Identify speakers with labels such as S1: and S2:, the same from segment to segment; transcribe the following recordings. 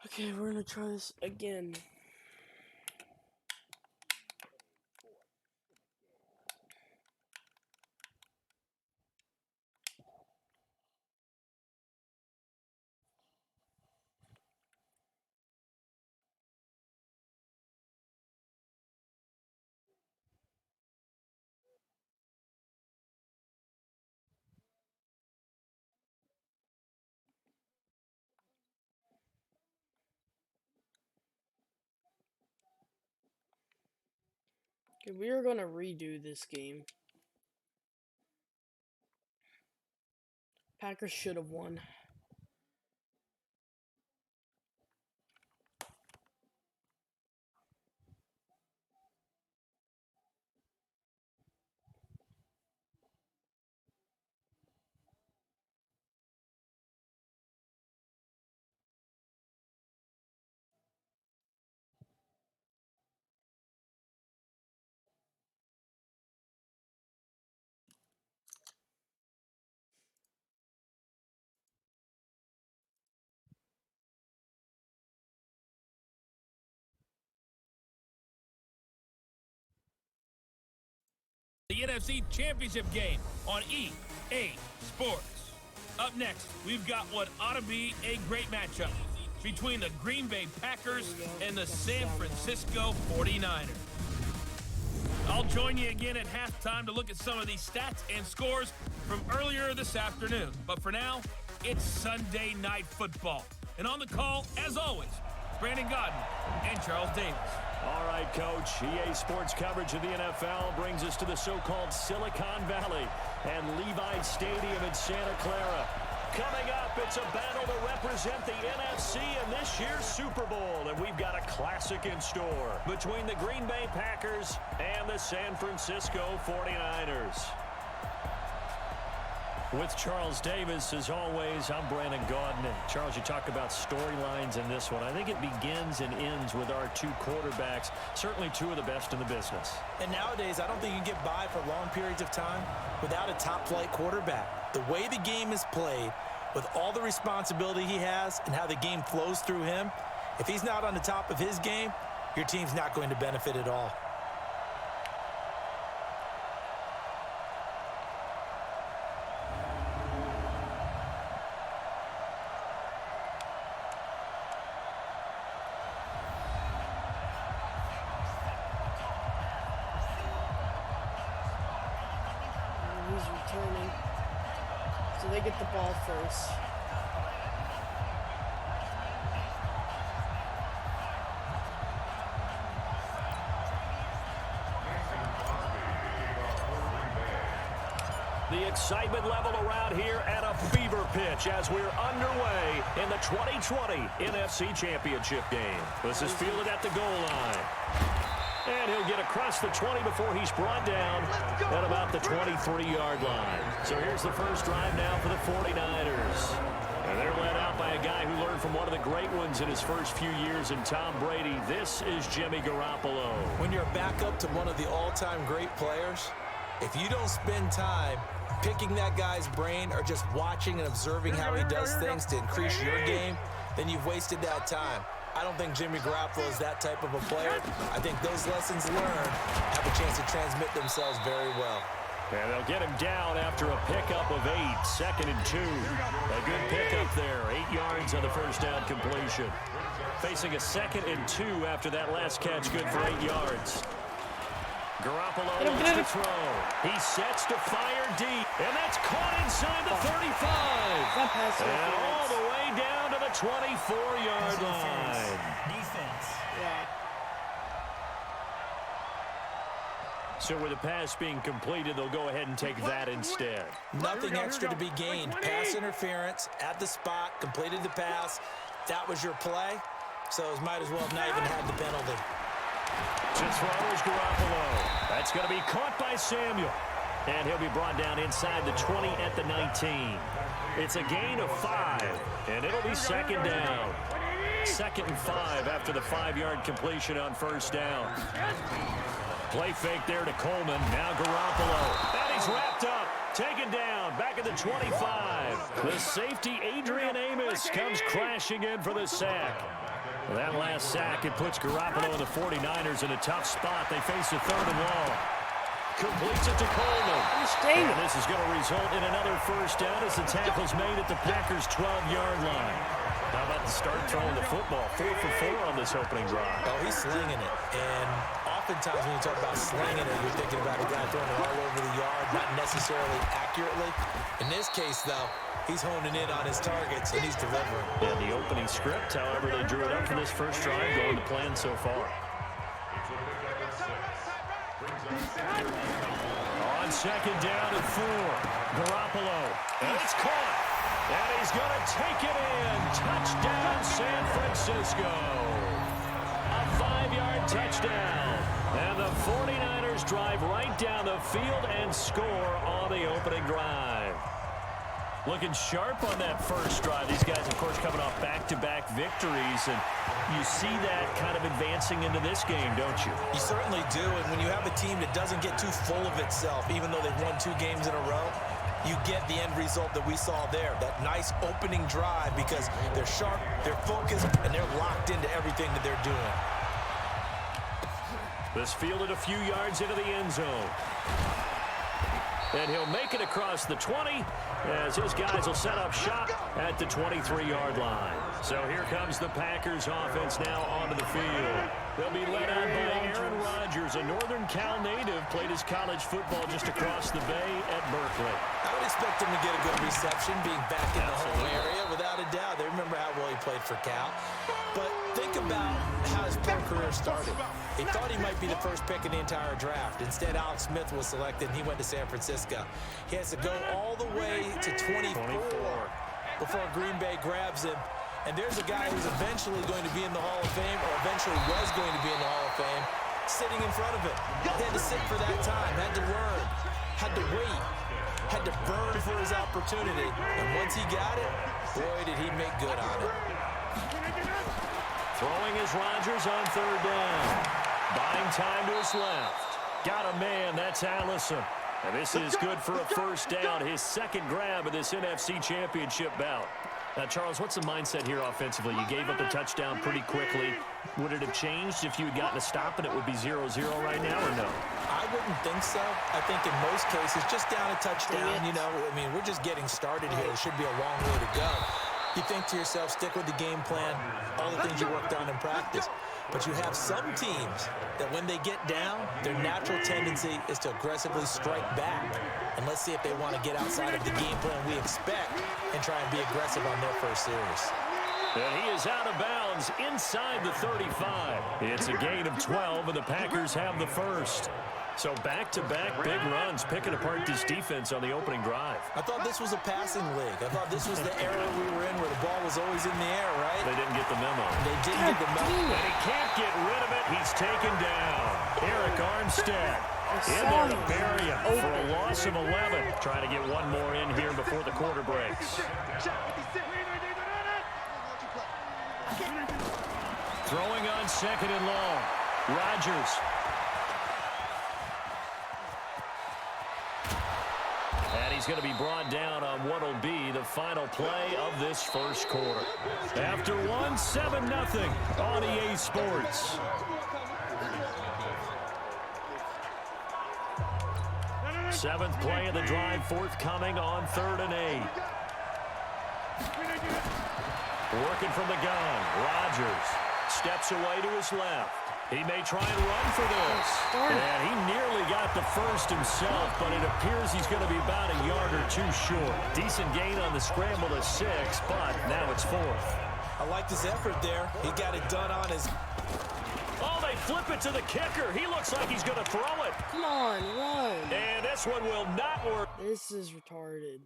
S1: Okay, we're gonna try this again. Okay, we are gonna redo this game. Packers should have won.
S2: The NFC Championship game on EA Sports. Up next, we've got what ought to be a great matchup between the Green Bay Packers and the San Francisco 49ers. I'll join you again at halftime to look at some of these stats and scores from earlier this afternoon. But for now, it's Sunday Night Football. And on the call, as always, Brandon Godden and Charles Davis.
S3: All right, Coach. EA Sports coverage of the NFL brings us to the so-called Silicon Valley and Levi Stadium in Santa Clara. Coming up, it's a battle to represent the NFC in this year's Super Bowl, and we've got a classic in store between the Green Bay Packers and the San Francisco 49ers. With Charles Davis, as always, I'm Brandon Gaudin. And Charles, you talk about storylines in this one. I think it begins and ends with our two quarterbacks, certainly two of the best in the business.
S4: And nowadays, I don't think you can get by for long periods of time without a top-flight quarterback. The way the game is played, with all the responsibility he has and how the game flows through him, if he's not on the top of his game, your team's not going to benefit at all.
S1: He's returning. So they get the ball first.
S3: The excitement level around here at a fever pitch as we're underway in the 2020 NFC Championship game. This is fielded at the goal line. And he'll get across the 20 before he's brought down at about the 23-yard line. So here's the first drive now for the 49ers. And they're led out by a guy who learned from one of the great ones in his first few years in Tom Brady. This is Jimmy Garoppolo.
S4: When you're back up to one of the all-time great players, if you don't spend time picking that guy's brain or just watching and observing how he does things to increase your game, then you've wasted that time. I don't think Jimmy Garoppolo is that type of a player. I think those lessons learned have a chance to transmit themselves very well.
S3: And they'll get him down after a pickup of 8, 2nd and 2. A good pickup there, 8 yards on the first down completion. Facing a 2nd and 2 after that last catch, good for 8 yards. Garoppolo wants to throw. He sets to fire deep, and that's caught inside the 35. And all the way down to the 24-yard line.
S4: Defense.
S1: Yeah.
S3: So with the pass being completed, they'll go ahead and take that instead.
S4: Nothing extra to be gained. Pass interference at the spot, completed the pass. That was your play, so it might as well have not even had the penalty.
S3: To throw is Garoppolo. That's going to be caught by Samuel. And he'll be brought down inside the 20 at the 19. It's a gain of 5, and it'll be 2nd down. 2nd and 5 after the 5-yard completion on first down. Play fake there to Coleman. Now Garoppolo. And he's wrapped up. Taken down. Back at the 25. The safety, Adrian Amos, comes crashing in for the sack. Well, that last sack, it puts Garoppolo and the 49ers in a tough spot. They face a 3rd and long. Completes it to Coleman. And this is going to result in another first down as the tackle's made at the Packers' 12-yard line. How about the start throwing the football? 4 for 4 on this opening drive.
S4: Oh, he's slinging it. And oftentimes when you talk about slinging it, you're thinking about a guy throwing it all over the yard, not necessarily accurately. In this case, though, he's honing in on his targets, and he's delivering.
S3: And the opening script, however they drew it up for this first drive, going to plan so far. On 2nd down and 4, Garoppolo. And it's caught. And he's going to take it in. Touchdown, San Francisco. A 5-yard touchdown. And the 49ers drive right down the field and score on the opening drive. Looking sharp on that first drive. These guys, of course, coming off back-to-back victories, and you see that kind of advancing into this game, don't you?
S4: You certainly do, and when you have a team that doesn't get too full of itself, even though they've won 2 games in a row, you get the end result that we saw there, that nice opening drive, because they're sharp, they're focused, and they're locked into everything that they're doing.
S3: This fielded a few yards into the end zone. And he'll make it across the 20 as his guys will set up shop at the 23-yard line. So here comes the Packers offense now onto the field. They'll be led on by Aaron Rodgers, a Northern Cal native, played his college football just across the bay at Berkeley.
S4: I would expect him to get a good reception being back in the home area, without a doubt. They remember how well he played for Cal. But think about how his pro career started. He thought he might be the first pick in the entire draft. Instead, Alex Smith was selected, and he went to San Francisco. He has to go all the way to 24 before Green Bay grabs him. And there's a guy who's eventually going to be in the Hall of Fame, or eventually was going to be in the Hall of Fame, sitting in front of him. He had to sit for that time, had to learn, had to wait, had to burn for his opportunity. And once he got it, boy, did he make good on it.
S3: Throwing is Rodgers on 3rd down. Buying time to his left. Got a man, that's Allison. And this is good for a first down, his 2nd grab of this NFC Championship bout. Now, Charles, what's the mindset here offensively? You gave up a touchdown pretty quickly. Would it have changed if you had gotten a stop and it would be 0-0 right now, or no?
S4: I wouldn't think so. I think in most cases, just down a touchdown, you know, I mean, we're just getting started here. It should be a long way to go. You think to yourself, stick with the game plan, all the things you worked on in practice. But you have some teams that when they get down, their natural tendency is to aggressively strike back. And let's see if they want to get outside of the game plan we expect and try and be aggressive on their first series.
S3: And he is out of bounds inside the 35. It's a gain of 12, and the Packers have the first. So back-to-back big runs, picking apart this defense on the opening drive.
S4: I thought this was a passing league. I thought this was the era we were in where the ball was always in the air, right?
S3: They didn't get the memo.
S4: They didn't get the memo.
S3: And he can't get rid of it. He's taken down. Eric Armstead in there to bury him for a loss of 11. Trying to get one more in here before the quarter breaks. Throwing on 2nd and long. Rodgers. And he's going to be brought down on what will be the final play of this first quarter. After one, 7-0 on EA Sports. Seventh play of the drive forthcoming on 3rd and 8. Working from the gun. Rodgers steps away to his left. He may try and run for this. And he nearly got the first himself, but it appears he's going to be about a yard or 2 short. Decent gain on the scramble to 6, but now it's 4th.
S4: I like his effort there. He got it done on his...
S3: Oh, they flip it to the kicker. He looks like he's going to throw it.
S1: Come on, run.
S3: And this one will not work.
S1: This is retarded.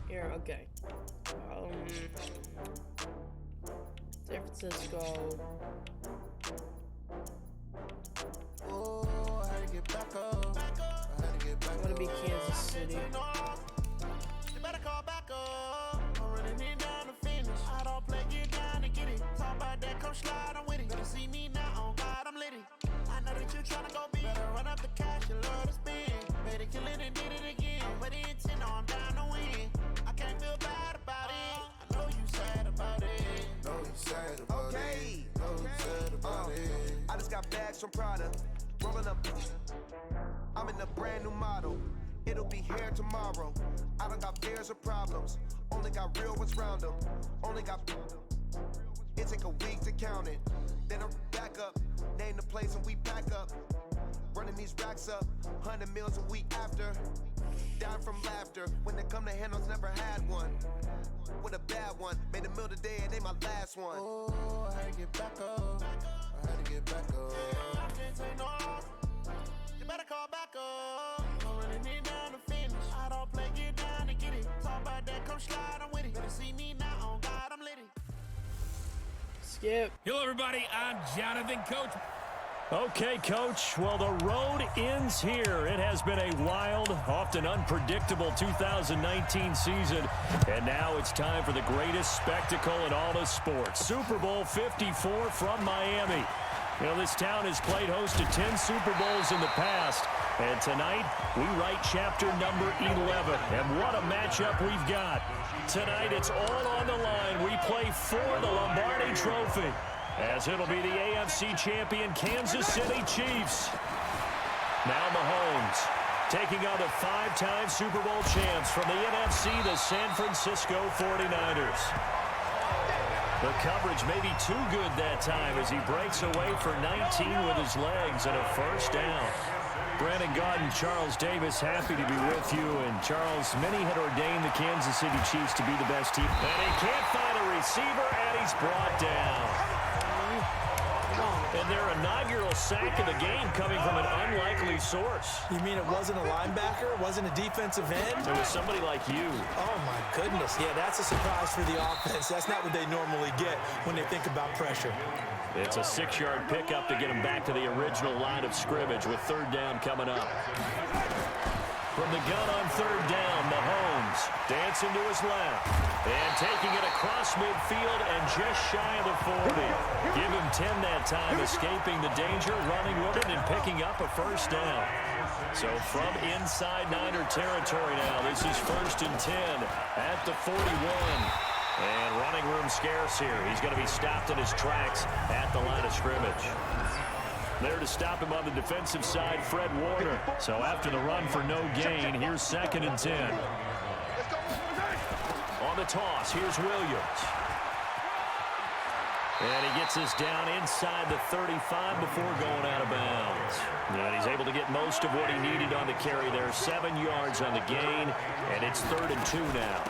S1: Here, okay. San Francisco.
S5: Oh, I had to get back up.
S1: I want to be Kansas City.
S5: You better call back up. I'm running it down to finish. I don't play, get down to get it. Talk about that, come slide, I'm with it. Better see me now, on God, I'm lit it. I know that you tryna go be better got bags from Prada. Rolling up. I'm in a brand new model. It'll be here tomorrow. I don't got fears or problems. Only got real ones round them. Only got. It take a week to count it. Then I'm back up. Name the place and we back up. Running these racks up. 100 meals a week after. Dying from laughter. When they come to handles, never had one. With a bad one. Made a meal today and they my last one. Oh, I had to get back up. I had to get back up. I can't take no loss. You better call back up. I'm running it down to finish. I don't play, get down to get it. Talk about that, come slide, I'm with it. Better see me now, on God, I'm litty.
S1: Skip.
S2: Hello, everybody. I'm Jonathan, Coach.
S3: Okay, Coach. Well, the road ends here. It has been a wild, often unpredictable 2019 season. And now it's time for the greatest spectacle in all of sports. Super Bowl 54 from Miami. You know, this town has played host to 10 Super Bowls in the past. And tonight, we write chapter number 11. And what a matchup we've got. Tonight, it's all on the line. We play for the Lombardi Trophy, as it'll be the AFC champion Kansas City Chiefs. Now Mahomes taking on the 5-time Super Bowl champs from the NFC, the San Francisco 49ers. The coverage may be too good that time as he breaks away for 19 with his legs and a first down. Brandon Gaudin, Charles Davis, happy to be with you. And Charles, many had ordained the Kansas City Chiefs to be the best team. And he can't find a receiver, and he's brought down. And their inaugural sack of the game coming from an unlikely source.
S4: You mean it wasn't a linebacker? It wasn't a defensive end?
S3: It was somebody like you.
S4: Oh, my goodness. Yeah, that's a surprise for the offense. That's not what they normally get when they think about pressure.
S3: It's a 6-yard pickup to get him back to the original line of scrimmage with third down coming up. From the gun on third down, Mahomes dancing to his left and taking it across midfield and just shy of the 40. Give him 10 that time, escaping the danger, running with it, and picking up a first down. So from inside Niner territory now, this is 1st and 10 at the 41. And running room scarce here. He's going to be stopped in his tracks at the line of scrimmage. There to stop him on the defensive side, Fred Warner. So after the run for no gain, here's 2nd and 10. On the toss, here's Williams. And he gets this down inside the 35 before going out of bounds. And he's able to get most of what he needed on the carry there. 7 yards on the gain, and it's 3rd and 2 now.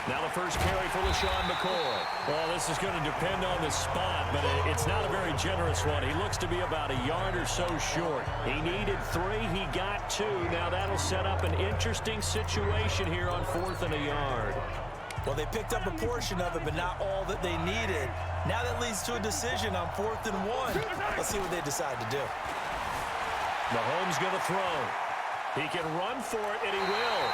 S3: Now the first carry for LaShawn McCoy. Well, this is going to depend on the spot, but it's not a very generous one. He looks to be about a yard or so short. He needed 3. He got 2. Now that'll set up an interesting situation here on 4th and a yard.
S4: Well, they picked up a portion of it, but not all that they needed. Now that leads to a decision on 4th and 1. Let's see what they decide to do.
S3: Mahomes going to throw. He can run for it, and he will.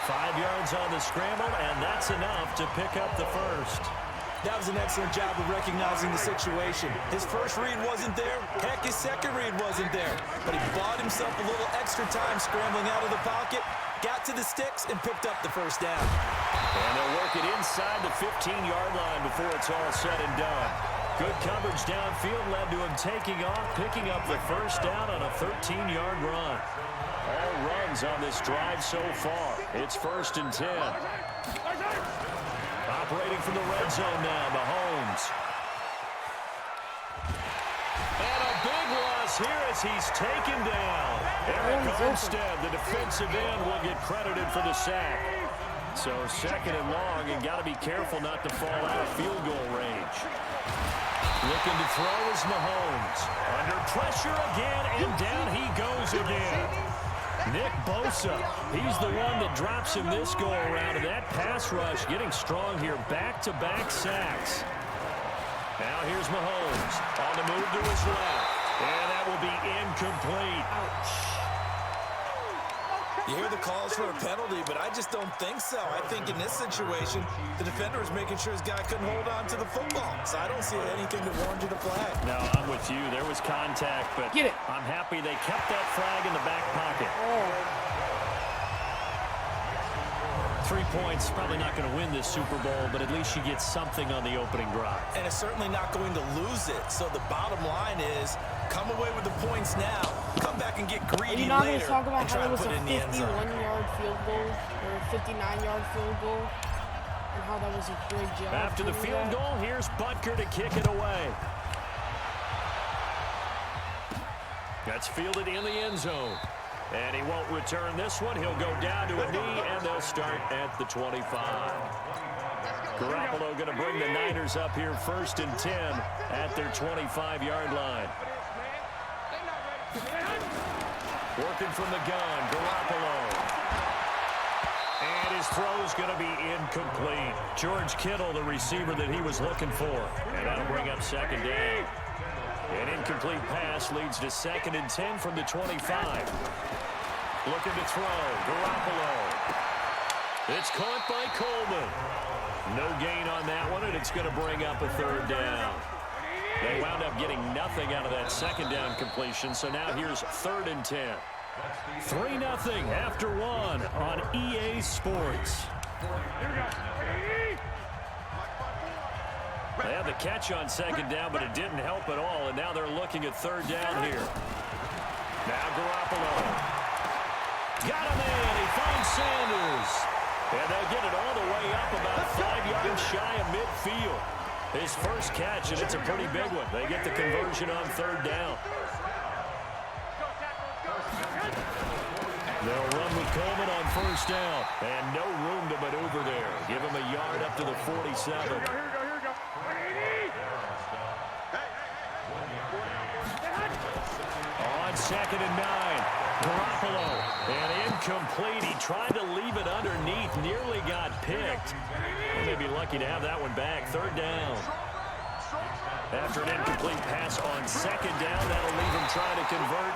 S3: 5 yards on the scramble, and that's enough to pick up the first.
S4: That was an excellent job of recognizing the situation. His first read wasn't there. Heck, his second read wasn't there. But he bought himself a little extra time scrambling out of the pocket, got to the sticks, and picked up the first down.
S3: And they'll work it inside the 15-yard line before it's all said and done. Good coverage downfield led to him taking off, picking up the first down on a 13-yard run. All runs on this drive so far. It's 1st and 10. Operating from the red zone now, Mahomes. And a big loss here as he's taken down. Eric Armstead, the defensive end, will get credited for the sack. So 2nd and long, and got to be careful not to fall out of field goal range. Looking to throw is Mahomes. Under pressure again, and down he goes again. Nick Bosa, he's the one that drops him this go-around, and that pass rush getting strong here. Back-to-back sacks. Now here's Mahomes on the move to his left, and that will be incomplete.
S1: Ouch.
S4: You hear the calls for a penalty, but I just don't think so. I think in this situation, the defender is making sure his guy couldn't hold on to the football. So I don't see anything that warranted a flag.
S3: No, I'm with you. There was contact, but I'm happy they kept that flag in the back pocket. 3 points, probably not going to win this Super Bowl, but at least you get something on the opening drive.
S4: And it's certainly not going to lose it. So the bottom line is Come away with the points now. Come back and get
S1: Are
S4: greedy
S1: you not going
S4: later
S1: to talk about
S4: and
S1: how
S4: try
S1: there
S4: to
S1: was
S4: put
S1: a
S4: it in the end zone.
S1: 51-yard field goal or a 59-yard field goal? And how that was a great job.
S3: After the field goal, here's Butker to kick it away. That's fielded in the end zone. And he won't return this one. He'll go down to a knee, and they'll start at the 25. Garoppolo going to bring the Niners up here 1st and 10 at their 25-yard line. Working from the gun, Garoppolo. And his throw's going to be incomplete. George Kittle, the receiver that he was looking for. And that'll bring up 2nd down. An incomplete pass leads to 2nd and 10 from the 25. Looking to throw, Garoppolo. It's caught by Coleman. No gain on that one, and it's going to bring up a 3rd down. They wound up getting nothing out of that 2nd down completion, so now here's 3rd and 10. 3-0 after 1 on EA Sports. They had the catch on 2nd down, but it didn't help at all, and now they're looking at 3rd down here. Now Garoppolo. Got him in. He finds Sanders. And they'll get it all the way up about 5 yards shy of midfield. His first catch, and it's a pretty big one. They get the conversion on 3rd down. They'll run with Coleman on 1st down. And no room to maneuver there. Give him a yard up to the 47. On 2nd and 9. Garoppolo. And incomplete. He tried to leave it underneath. Nearly got picked. And they'd be lucky to have that one back. 3rd down. After an incomplete pass on 2nd down, that'll leave him trying to convert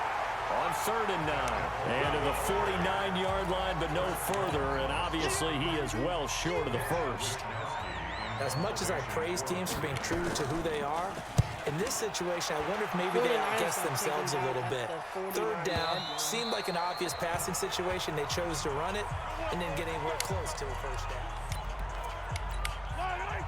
S3: on 3rd and 9. And to the 49-yard line, but no further. And obviously, he is well short of the 1st.
S4: As much as I praise teams for being true to who they are, in this situation, I wonder if maybe they outguessed themselves a little bit. 3rd down seemed like an obvious passing situation. They chose to run it and didn't get anywhere close to a 1st down.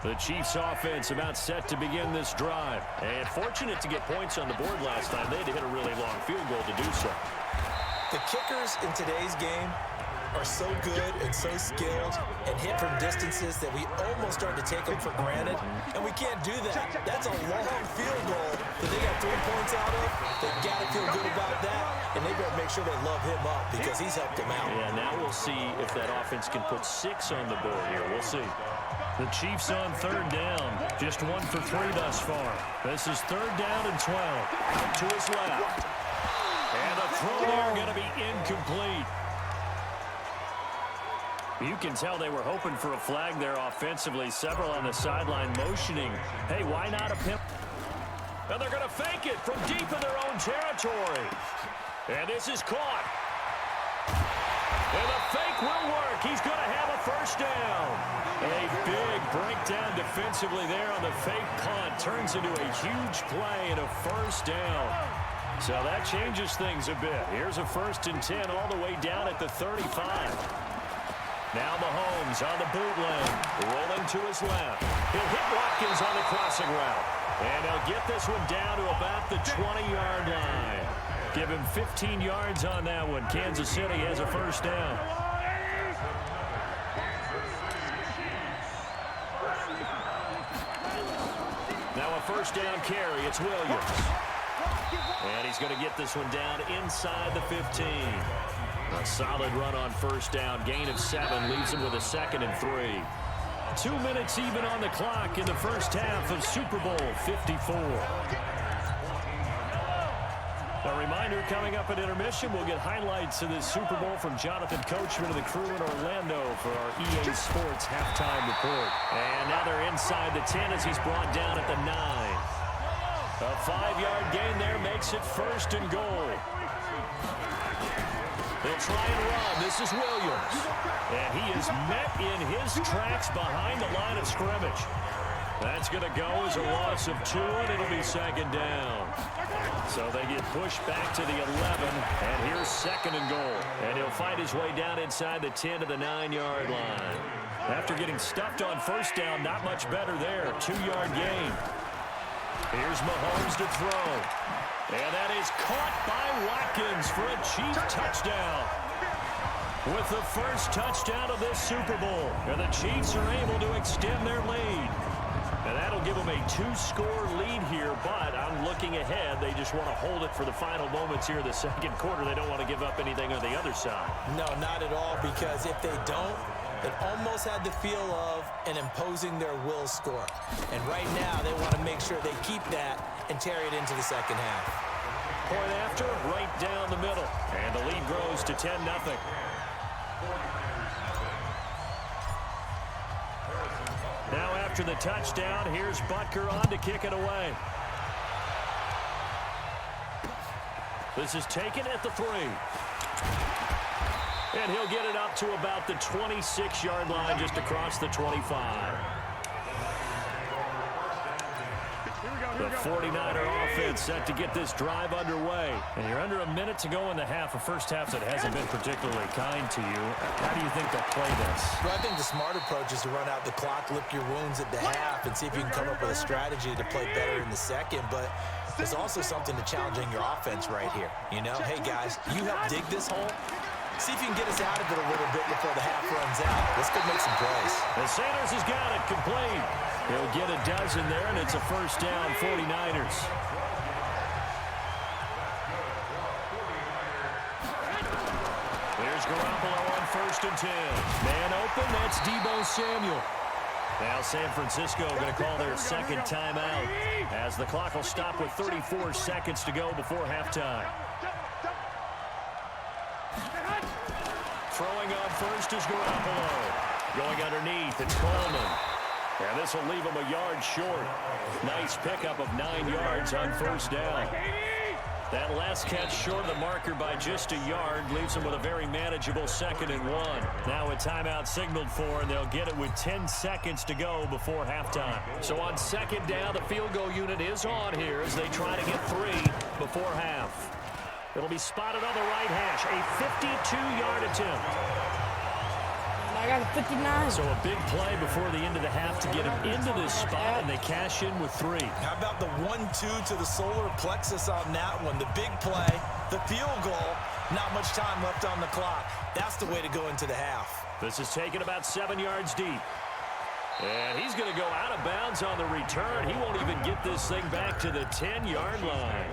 S3: The Chiefs offense about set to begin this drive. And fortunate to get points on the board last time. They had to hit a really long field goal to do so.
S4: The kickers in today's game are so good and so skilled and hit from distances that we almost start to take them for granted. And we can't do that. That's a long field goal that they got 3 points out of. They've got to feel good about that. And they better make sure they love him up because he's helped them out.
S3: Yeah, now we'll see if that offense can put 6 on the board here. We'll see. The Chiefs on 3rd down. Just 1 for 3 thus far. This is 3rd down and 12. Out to his left. And the throw there going to be incomplete. You can tell they were hoping for a flag there offensively. Several on the sideline motioning. Hey, why not a pimp? And they're going to fake it from deep in their own territory. And this is caught. And the fake will work. He's going to have a 1st down. A big breakdown defensively there on the fake punt. Turns into a huge play and a 1st down. So that changes things a bit. Here's a 1st and 10 all the way down at the 35. Now Mahomes on the bootleg, rolling to his left. He'll hit Watkins on the crossing route. And he'll get this one down to about the 20-yard line. Give him 15 yards on that one. Kansas City has a 1st down. Now a 1st down carry. It's Williams. And he's going to get this one down inside the 15. A solid run on 1st down. Gain of 7 leaves him with a 2nd and 3. 2 minutes even on the clock in the 1st half of Super Bowl 54. A reminder, coming up at intermission, we'll get highlights of this Super Bowl from Jonathan Coachman of the crew in Orlando for our EA Sports halftime report. And now they're inside the 10 as he's brought down at the 9. A 5-yard gain there makes it 1st and goal. They'll try and run. This is Williams. And he is met in his tracks behind the line of scrimmage. That's going to go as a loss of 2, and it'll be 2nd down. So they get pushed back to the 11, and here's 2nd and goal. And he'll fight his way down inside the 10 to the 9-yard line. After getting stuffed on 1st down, not much better there. 2-yard gain. Here's Mahomes to throw. And that is caught by Watkins for a Chiefs touchdown. With the first touchdown of this Super Bowl. And the Chiefs are able to extend their lead. And that'll give them a 2-score lead here, but I'm looking ahead. They just want to hold it for the final moments here in the second quarter. They don't want to give up anything on the other side.
S4: No, not at all, because if they don't, it almost had the feel of an imposing their will score. And right now, they want to make sure they keep that and carry it into the second half.
S3: Point after, right down the middle. And the lead grows to 10-0. Now after the touchdown, here's Butker on to kick it away. This is taken at the 3. And he'll get it up to about the 26-yard line, just across the 25. The 49er offense set to get this drive underway. And you're under a minute to go in the half, a first half that hasn't been particularly kind to you. How do you think they'll play this?
S4: Well, I think the smart approach is to run out the clock, lick your wounds at the half, and see if you can come up with a strategy to play better in the second. But there's also something to challenging your offense right here. You know, hey, guys, you help dig this hole. See if you can get us out of it a little bit before the half runs out. Let's go make some plays.
S3: And Sanders has got it complete. He'll get a dozen there, and it's a first down, 49ers. There's Garoppolo on 1st and 10. Man open, that's Deebo Samuel. Now San Francisco going to call their second timeout as the clock will stop with 34 seconds to go before halftime. Throwing on first is Garoppolo. Going underneath, it's Coleman. And this will leave him a yard short. Nice pickup of 9 yards on first down. That last catch short of the marker by just a yard leaves him with a very manageable 2nd and 1. Now a timeout signaled for, and they'll get it with 10 seconds to go before halftime. So on 2nd down, the field goal unit is on here as they try to get 3 before half. It'll be spotted on the right hash. A 52-yard attempt.
S1: I got a 59.
S3: So a big play before the end of the half to get him into this spot, and they cash in with 3.
S4: How about the 1-2 to the solar plexus on that one? The big play, the field goal, not much time left on the clock. That's the way to go into the half.
S3: This is taken about 7 yards deep. And he's going to go out of bounds on the return. He won't even get this thing back to the 10-yard line.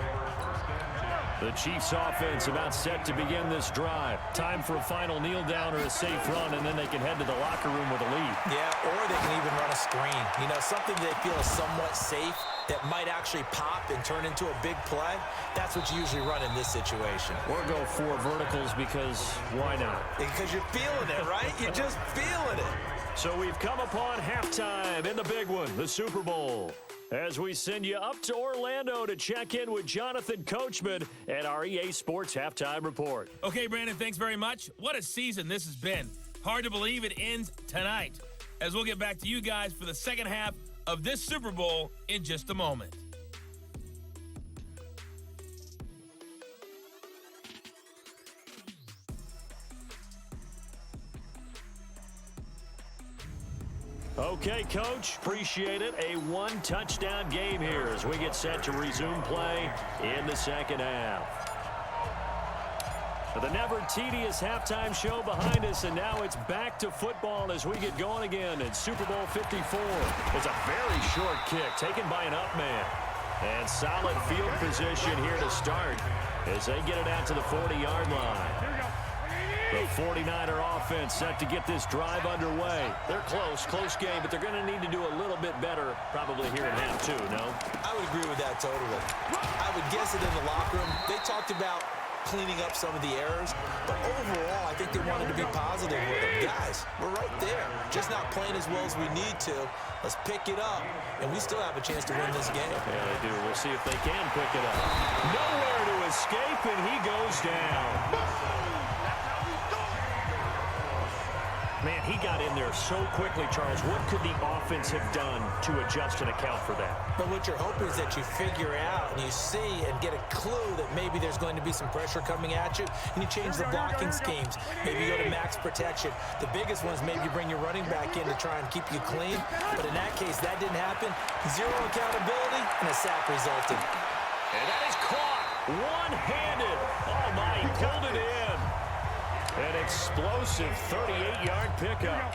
S3: The Chiefs offense about set to begin this drive. Time for a final kneel down or a safe run, and then they can head to the locker room with a lead.
S4: Yeah, or they can even run a screen. You know, something they feel is somewhat safe that might actually pop and turn into a big play. That's what you usually run in this situation.
S3: Or go 4 verticals because why not?
S4: Because you're feeling it, right? You're just feeling it.
S3: So we've come upon halftime in the big one, the Super Bowl. As we send you up to Orlando to check in with Jonathan Coachman at our EA Sports Halftime Report.
S2: Okay, Brandon, thanks very much. What a season this has been. Hard to believe it ends tonight, as we'll get back to you guys for the second half of this Super Bowl in just a moment.
S3: Okay, Coach, appreciate it. A 1-touchdown game here as we get set to resume play in the second half. The never tedious halftime show behind us, and now it's back to football as we get going again in Super Bowl 54. It's a very short kick taken by an up man. And solid field position here to start as they get it out to the 40-yard line. The 49er offense set to get this drive underway. They're close game, but they're going to need to do a little bit better probably here in half 2, no?
S4: I would agree with that totally. I would guess it in the locker room. They talked about cleaning up some of the errors, but overall, I think they wanted to be positive with them. Guys, we're right there. Just not playing as well as we need to. Let's pick it up, and we still have a chance to win this game.
S3: Yeah, they do. We'll see if they can pick it up. Nowhere to escape, and he goes down. Man, he got in there so quickly, Charles. What could the offense have done to adjust and account for that?
S4: But what you're hoping is that you figure out and you see and get a clue that maybe there's going to be some pressure coming at you, and you change the blocking schemes. Maybe you go to max protection. The biggest one is maybe you bring your running back in to try and keep you clean. But in that case, that didn't happen. 0 accountability, and a sack resulted.
S3: And that is caught. One-handed. Oh, my, he pulled it in. An explosive 38-yard pickup.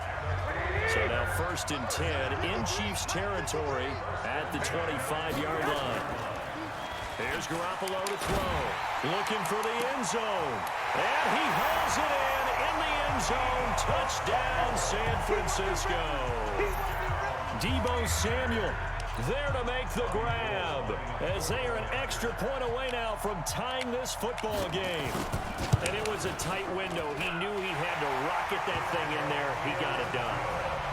S3: So now 1st and 10 in Chiefs territory at the 25-yard line. Here's Garoppolo to throw. Looking for the end zone. And he hauls it in the end zone. Touchdown, San Francisco. Deebo Samuel there to make the grab, as they are an extra point away now from tying this football game. And it was a tight window. He knew he had to rocket that thing in there. He got it done.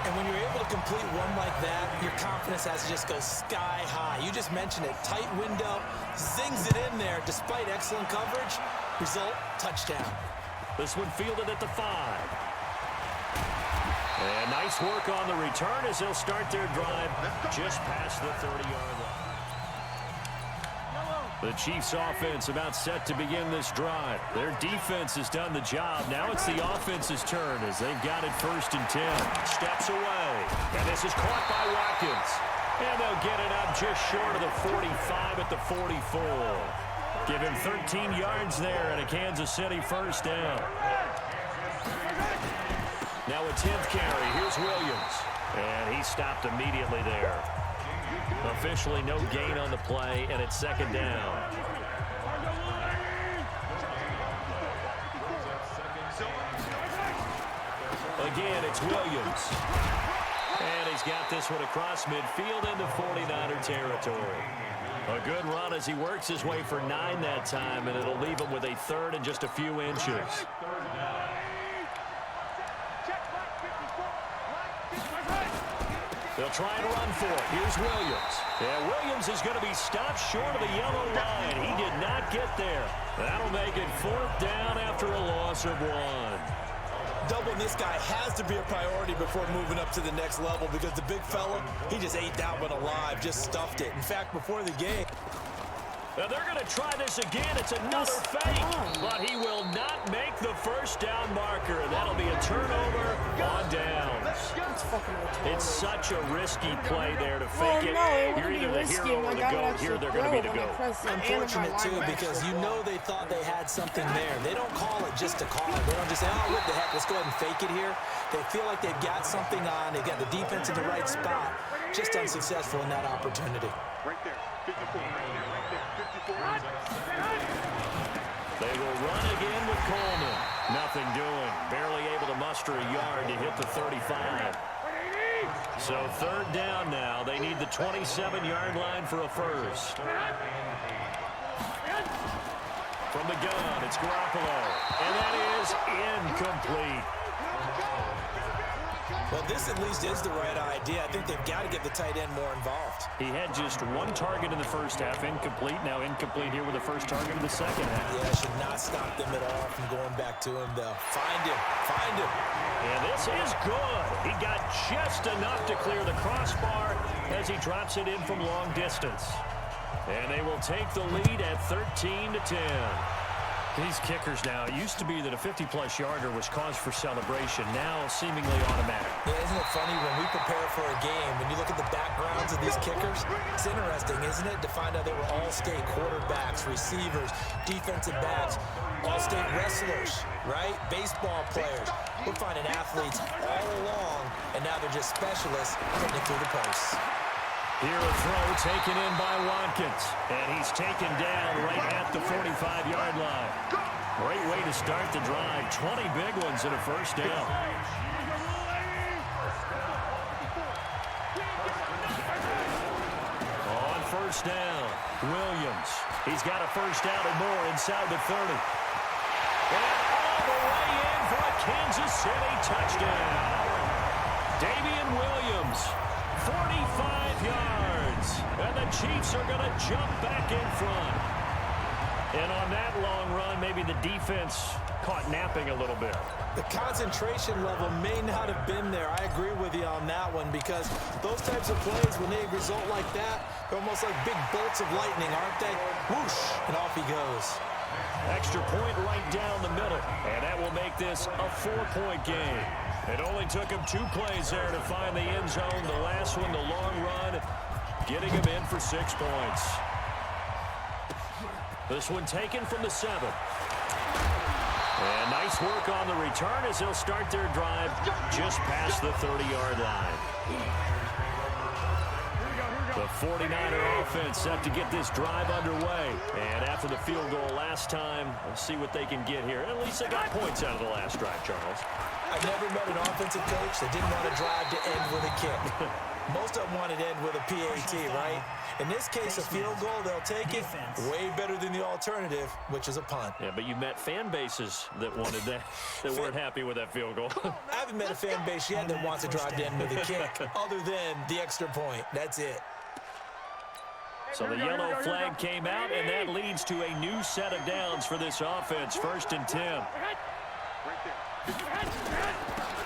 S4: And when you're able to complete one like that, your confidence has to just go sky high. You just mentioned it. Tight window, zings it in there despite excellent coverage. Result, touchdown.
S3: This one fielded at the 5. And nice work on the return as they'll start their drive just past the 30-yard line. The Chiefs offense about set to begin this drive. Their defense has done the job. Now it's the offense's turn as they've got it 1st and 10. Steps away. And this is caught by Watkins. And they'll get it up just short of the 45 at the 44. Give him 13 yards there and a Kansas City 1st down. Now a 10th carry. Here's Williams. And he stopped immediately there. Officially no gain on the play, and it's 2nd down. Again, it's Williams. And he's got this one across midfield into 49er territory. A good run as he works his way for 9 that time, and it'll leave him with a 3rd and just a few inches. They'll try and run for it. Here's Williams. Yeah, Williams is going to be stopped short of the yellow line. He did not get there. That'll make it 4th down after a loss of 1.
S4: Doubling this guy has to be a priority before moving up to the next level because the big fella, he just ate that one alive, just stuffed it. In fact, before the game.
S3: Now they're going to try this again. It's another fake, but he will not make the 1st down marker. That'll be a turnover on downs. It's such a risky play there to fake it. You're either the hero or the goat. Here they're going to be the goat.
S4: Unfortunate, too, because you know they thought they had something there. They don't call it just to call it. They don't just say, oh, what the heck, let's go ahead and fake it here. They feel like they've got something on. They've got the defense in the right spot. Just unsuccessful in that opportunity.
S6: Right there, 54.
S3: They will run again with Coleman. Nothing doing. Barely able to muster a yard to hit the 35. So 3rd down now. They need the 27-yard line for a 1st. From the gun, it's Garoppolo. And that is incomplete.
S4: Well, this at least is the right idea. I think they've got to get the tight end more involved.
S3: He had just 1 target in the 1st half, incomplete. Now incomplete here with the 1st target in the 2nd half.
S4: Yeah, should not stop them at all from going back to him, though. Find him. Find him.
S3: And this is good. He got just enough to clear the crossbar as he drops it in from long distance. And they will take the lead at 13-10. These kickers now, it used to be that a 50-plus yarder was cause for celebration. Now seemingly automatic.
S4: Yeah, isn't it funny when we prepare for a game, when you look at the backgrounds of these kickers, it's interesting, isn't it, to find out they were all-state quarterbacks, receivers, defensive backs, all-state wrestlers, right? Baseball players. We're finding athletes all along, and now they're just specialists hitting it through the posts.
S3: Here a throw taken in by Watkins. And he's taken down right at the 45-yard line. Great way to start the drive. 20 big ones and a 1st down. On 1st down, Williams. He's got a 1st down and more inside the 30. And all the way in for a Kansas City touchdown. Damian Williams. 45 yards, and the Chiefs are going to jump back in front. And on that long run, maybe the defense caught napping a little bit.
S4: The concentration level may not have been there. I agree with you on that one because those types of plays, when they result like that, they're almost like big bolts of lightning, aren't they? Whoosh, and off he goes.
S3: Extra point right down the middle, and that will make this a 4-point game. It only took him 2 plays there to find the end zone. The last one, the long run, getting him in for 6 points. This one taken from the 7. And nice work on the return as they'll start their drive just past the 30-yard line. The 49er offense set to get this drive underway. And after the field goal last time, let's see what they can get here. At least they got points out of the last drive, Charles.
S4: I've never met an offensive coach that didn't want a drive to end with a kick. Most of them wanted to end with a PAT, right? In this case, a field goal, they'll take it. Way better than the alternative, which is a punt.
S3: Yeah, but you met fan bases that wanted that, that weren't happy with that field goal.
S4: I haven't met a fan base yet that wants a drive to end with a kick, other than the extra point. That's it.
S3: So the yellow flag came out, and that leads to a new set of downs for this offense. 1st and 10.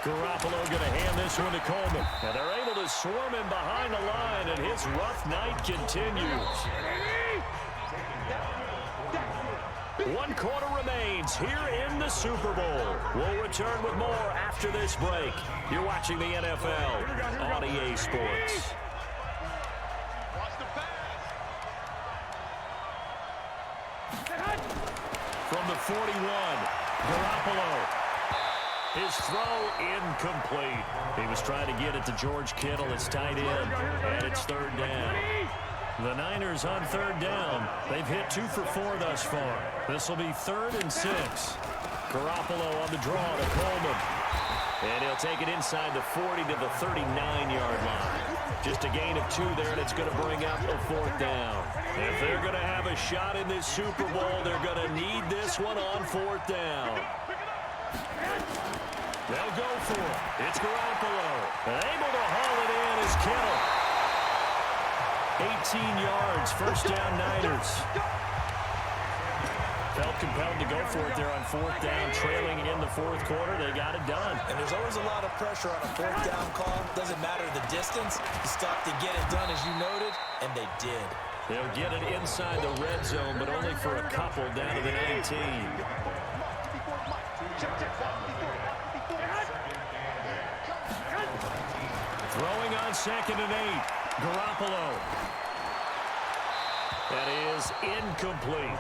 S3: Garoppolo going to hand this one to Coleman. Now they're able to swarm him behind the line, and his rough night continues. 1 quarter remains here in the Super Bowl. We'll return with more after this break. You're watching the NFL on EA Sports. From the 41, Garoppolo. His throw incomplete. He was trying to get it to George Kittle. It's tight end, and it's 3rd down. The Niners on 3rd down. They've hit 2 for 4 thus far. This will be 3rd and 6. Garoppolo on the draw to Coleman. And he'll take it inside the 40 to the 39-yard line. Just a gain of 2 there, and it's going to bring up a 4th down. If they're going to have a shot in this Super Bowl, they're going to need this one on 4th down. They'll go for it. It's Garoppolo. Able to haul it in is Kittle. 18 yards, 1st down Niners. Felt compelled to go for it there on 4th down, trailing in the 4th quarter. They got it done.
S4: And there's always a lot of pressure on a 4th down call. Doesn't matter the distance. You stop to get it done, as you noted, and they did.
S3: They'll get it inside the red zone, but only for a couple down to the 19. Throwing on 2nd and 8. Garoppolo. That is incomplete.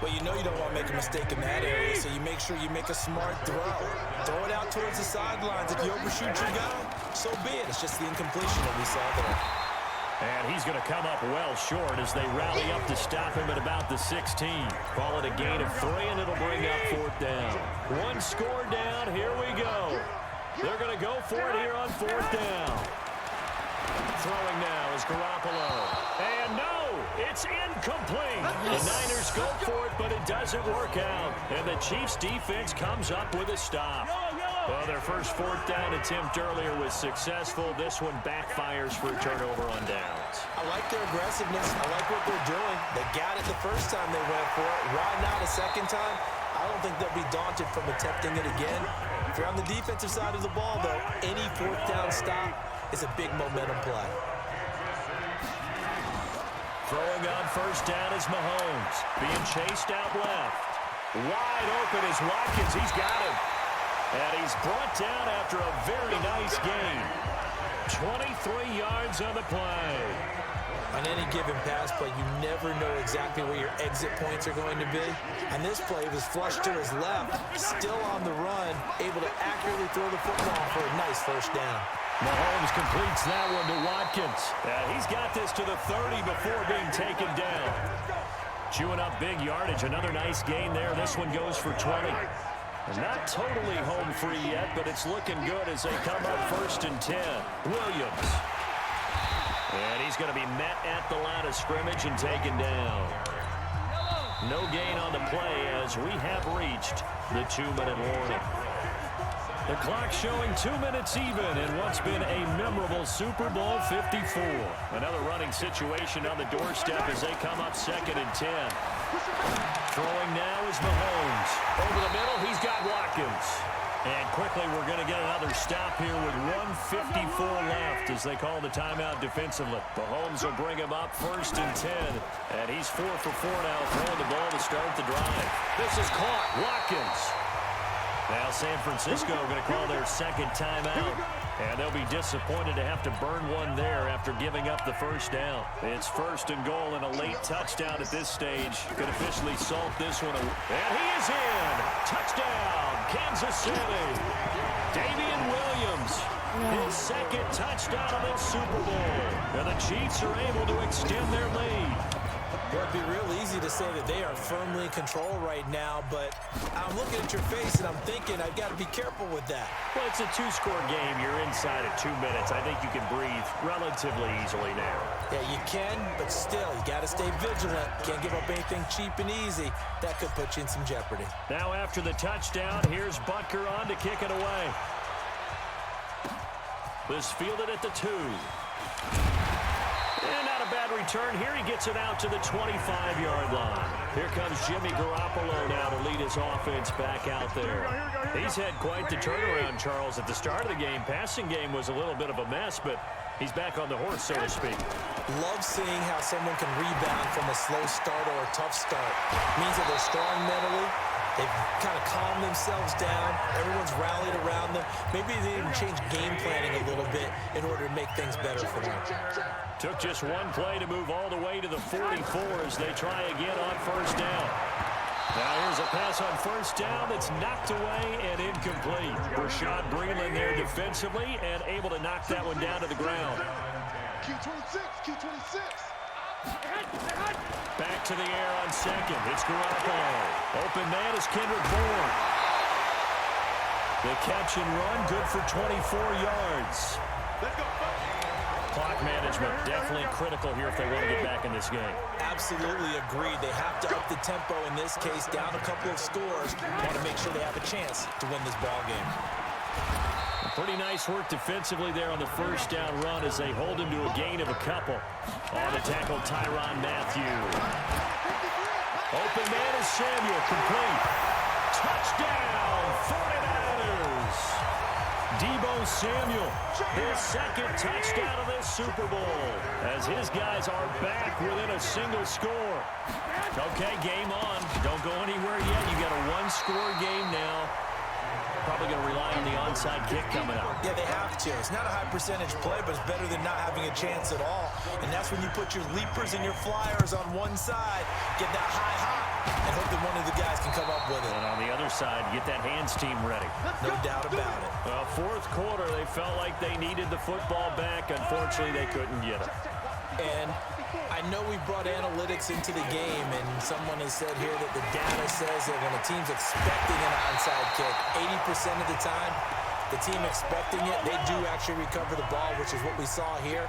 S4: Well, you know you don't want to make a mistake in that area, so you make sure you make a smart throw. Throw it out towards the sidelines. If you overshoot your guy, so be it. It's just the incompletion that we saw there.
S3: And he's going to come up well short as they rally up to stop him at about the 16. Call it a gain of 3, and it'll bring up 4th down. 1 score down. Here we go. They're going to go for it here on 4th down. Throwing now is Garoppolo. And no, it's incomplete. The Niners go for it, but it doesn't work out. And the Chiefs defense comes up with a stop. Well, their first 4th down attempt earlier was successful. This one backfires for a turnover on downs.
S4: I like their aggressiveness. I like what they're doing. They got it the first time they went for it. Why not a second time? I don't think they'll be daunted from attempting it again. If you're on the defensive side of the ball, though, any 4th down stop is a big momentum play.
S3: Throwing on 1st down is Mahomes. Being chased out left. Wide open is Watkins. He's got him. And he's brought down after a very nice gain. 23 yards on the play.
S4: On any given pass play, you never know exactly where your exit points are going to be. And this play was flushed to his left, still on the run, able to accurately throw the football for a nice 1st down.
S3: Mahomes completes that one to Watkins. He's got this to the 30 before being taken down. Chewing up big yardage. Another nice gain there. This one goes for 20. Not totally home free yet, but it's looking good as they come up 1st and 10. Williams. And he's going to be met at the line of scrimmage and taken down. No gain on the play as we have reached the 2-minute warning. The clock showing 2 minutes even in what's been a memorable Super Bowl 54. Another running situation on the doorstep as they come up 2nd and 10. Throwing now is Mahomes. Over the middle, he's got Watkins. And quickly, we're going to get another stop here with 1:54 left as they call the timeout defensively. Mahomes will bring him up 1st and 10. And he's 4 for 4 now, throwing the ball to start the drive. This is caught. Watkins. Now San Francisco going to call their 2nd timeout. And they'll be disappointed to have to burn one there after giving up the first down. It's 1st and goal and a late touchdown at this stage. Could officially salt this one. And he is in. Touchdown, Kansas City. Damian Williams, his 2nd touchdown of the Super Bowl. And the Chiefs are able to extend their lead.
S4: Well, it'd be real easy to say that they are firmly in control right now, but I'm looking at your face and I'm thinking I've got to be careful with that.
S3: Well, it's a 2-score game. You're inside at 2 minutes. I think you can breathe relatively easily now.
S4: Yeah, you can, but still, you got to stay vigilant. Can't give up anything cheap and easy. That could put you in some jeopardy.
S3: Now after the touchdown, here's Butker on to kick it away. This fielded at the 2. And not a bad return here. He gets it out to the 25-yard line. Here comes Jimmy Garoppolo now to lead his offense back out there. He's had quite the turnaround, Charles. At the start of the game, passing game was a little bit of a mess, but he's back on the horse, so to speak.
S4: Love seeing how someone can rebound from a slow start or a tough start. It means that they're strong mentally. They've kind of calmed themselves down. Everyone's rallied around them. Maybe they even change game planning a little bit in order to make things better for them.
S3: Took just one play to move all the way to the 44 as they try again on 1st down. Now here's a pass on 1st down that's knocked away and incomplete. Rashad Breeland there defensively and able to knock that one down to the ground.
S5: Q26.
S3: Back to the air on 2nd. It's Garoppolo. Open man is Kendrick Bourne. The catch and run, good for 24 yards. Clock management definitely critical here if they want to get back in this game.
S4: Absolutely agreed. They have to up the tempo in this case, down a couple of scores. Want to make sure they have a chance to win this ball game.
S3: Pretty nice work defensively there on the 1st down run as they hold him to a gain of a couple. On the tackle, Tyrann Mathieu. Open man is Samuel, complete. Touchdown, 49ers. Deebo Samuel, his 2nd touchdown of this Super Bowl, as his guys are back within a single score. Okay, game on. Don't go anywhere yet. You got a 1-score game now. Probably going to rely on the onside kick coming up.
S4: Yeah, they have to. It's not a high percentage play, but it's better than not having a chance at all. And that's when you put your leapers and your flyers on one side, get that high hop, and hope that one of the guys can come up with it.
S3: And on the other side, get that hands team ready.
S4: No doubt about it.
S3: Well, 4th quarter, they felt like they needed the football back. Unfortunately, they couldn't get it.
S4: And I know we brought analytics into the game, and someone has said here that the data says that when a team's expecting an onside kick, 80% of the time, the team expecting it, they do actually recover the ball, which is what we saw here.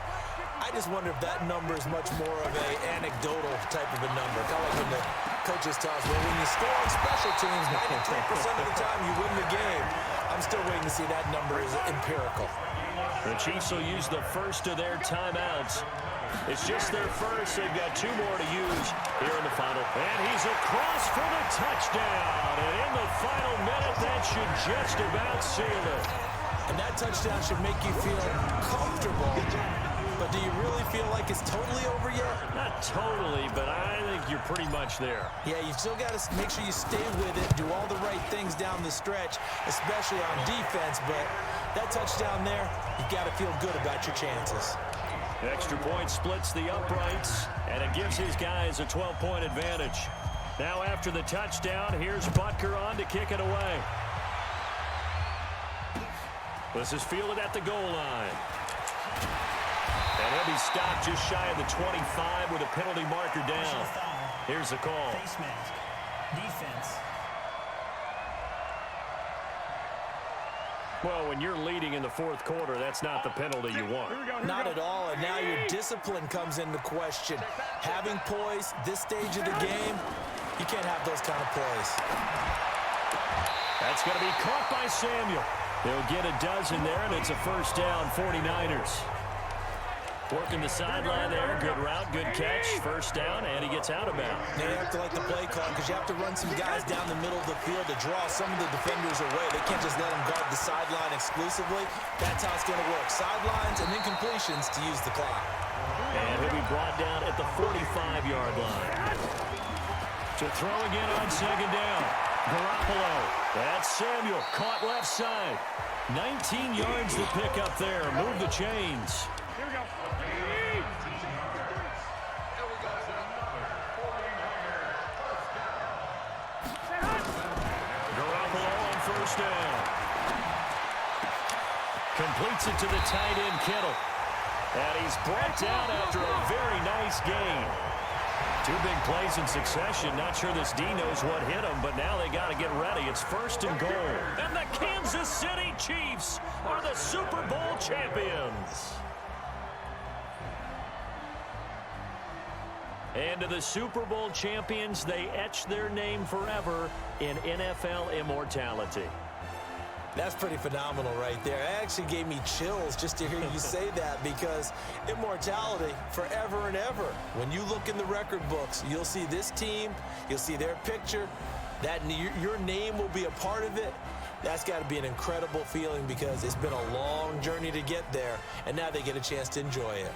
S4: I just wonder if that number is much more of a anecdotal type of a number. Kind of like when the coaches tell us, well, when you score on special teams, 93% of the time you win the game. I'm still waiting to see that number is empirical.
S3: The Chiefs will use the first of their timeouts. It's just their first. They've got 2 more to use here in the final. And he's across for the touchdown. And in the final minute, that should just about seal it.
S4: And that touchdown should make you feel comfortable. But do you really feel like it's totally over yet?
S3: Not totally, but I think you're pretty much there.
S4: Yeah, you've still got to make sure you stay with it, do all the right things down the stretch, especially on defense. But that touchdown there, you've got to feel good about your chances.
S3: Extra point splits the uprights, and it gives his guys a 12-point advantage. Now after the touchdown, here's Butker on to kick it away. This is fielded at the goal line. And he'll be stopped just shy of the 25 with a penalty marker down. Here's the call.
S6: Face mask. Defense.
S3: Well, when you're leading in the 4th quarter, that's not the penalty you want.
S4: Not at all, and now your discipline comes into question. Having poise this stage of the game, you can't have those kind of plays.
S3: That's going to be caught by Samuel. They'll get a dozen there, and it's a 1st down, 49ers. Working the sideline there. Good route, good catch. 1st down, and he gets out of bounds.
S4: Now you have to like the play call because you have to run some guys down the middle of the field to draw some of the defenders away. They can't just let them guard the sideline exclusively. That's how it's going to work. Sidelines and then completions to use the clock.
S3: And he'll be brought down at the 45-yard line. To throw again on 2nd down. Garoppolo. That's Samuel. Caught left side. 19 yards to pick up there. Move the chains.
S2: Here we go.
S3: Garoppolo on first down. Completes it to the tight end, Kittle. And he's brought down after a very nice gain. Two big plays in succession. Not sure this D knows what hit him, but now they got to get ready. It's first and goal. And the Kansas City Chiefs are the Super Bowl champions. And to the Super Bowl champions, they etch their name forever in NFL immortality.
S4: That's pretty phenomenal right there. It actually gave me chills just to hear you say that, because immortality forever and ever. When you look in the record books, you'll see this team, you'll see their picture, that your name will be a part of it. That's got to be an incredible feeling, because it's been a long journey to get there, and now they get a chance to enjoy it.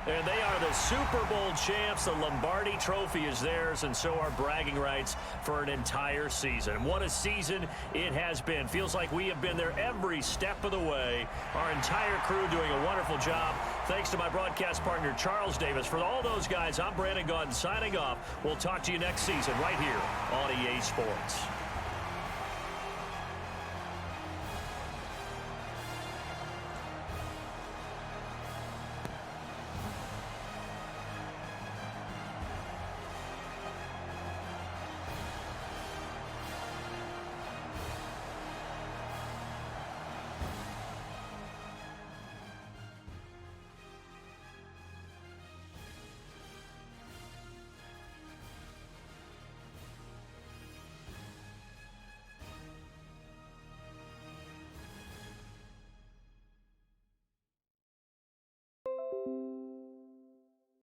S3: And they are the Super Bowl champs. The Lombardi Trophy is theirs, and so are bragging rights for an entire season. What a season it has been. Feels like we have been there every step of the way. Our entire crew doing a wonderful job. Thanks to my broadcast partner, Charles Davis. For all those guys, I'm Brandon Gaudin signing off. We'll talk to you next season right here on EA Sports.